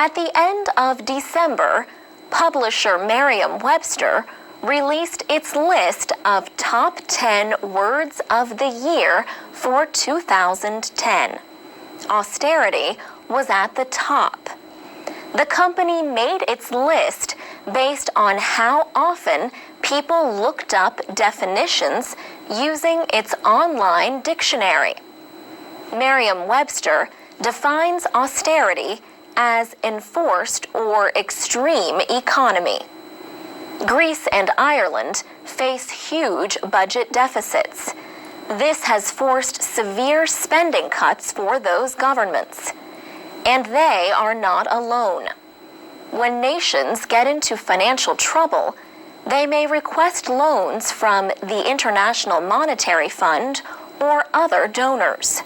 At the end of December, publisher Merriam-Webster released its list of top 10 words of the year for 2010. Austerity was at the top. The company made its list based on how often people looked up definitions using its online dictionary. Merriam-Webster defines austerity as enforced or extreme economy. Greece and Ireland face huge budget deficits. This has forced severe spending cuts for those governments. And they are not alone. When nations get into financial trouble, they may request loans from the International Monetary Fund or other donors.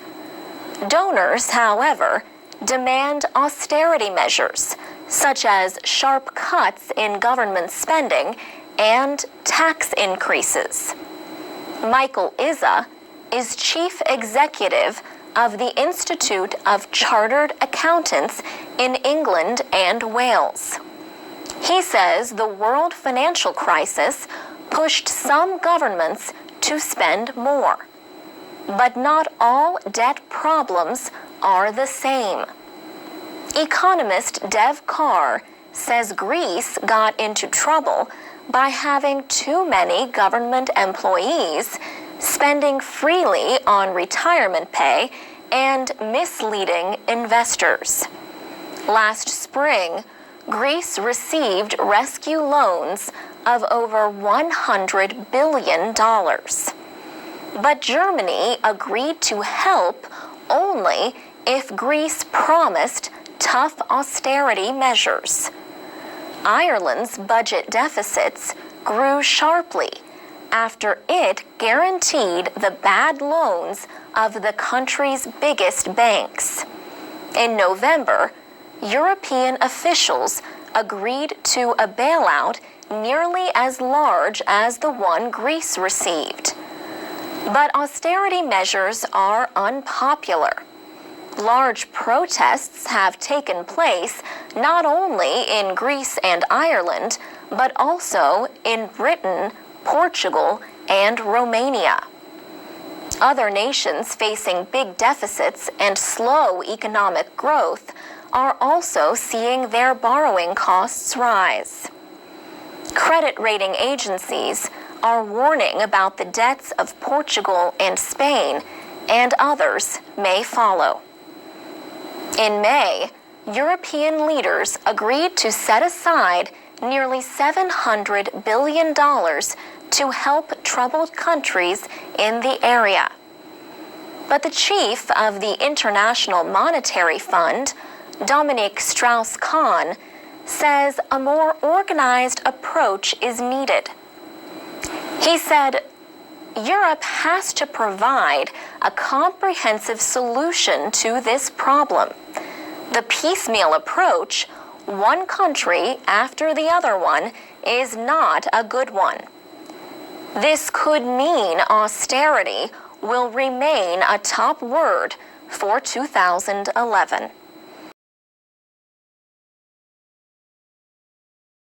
Donors, however, demand austerity measures, such as sharp cuts in government spending and tax increases. Michael Izza is chief executive of the Institute of Chartered Accountants in England and Wales. He says the world financial crisis pushed some governments to spend more. But not all debt problems are the same. Economist Dev Carr says Greece got into trouble by having too many government employees spending freely on retirement pay and misleading investors. Last spring, Greece received rescue loans of over $100 billion. But Germany agreed to help only if Greece promised tough austerity measures. Ireland's budget deficits grew sharply after it guaranteed the bad loans of the country's biggest banks. In November, European officials agreed to a bailout nearly as large as the one Greece received. But austerity measures are unpopular. Large protests have taken place not only in Greece and Ireland, but also in Britain, Portugal, and Romania. Other nations facing big deficits and slow economic growth are also seeing their borrowing costs rise. Credit rating agencies are warning about the debts of Portugal and Spain, and others may follow. In May, European leaders agreed to set aside nearly $700 billion to help troubled countries in the area. But the chief of the International Monetary Fund, Dominique Strauss-Kahn, says a more organized approach is needed. He said, Europe has to provide a comprehensive solution to this problem. The piecemeal approach, one country after the other one, is not a good one. This could mean austerity will remain a top word for 2011.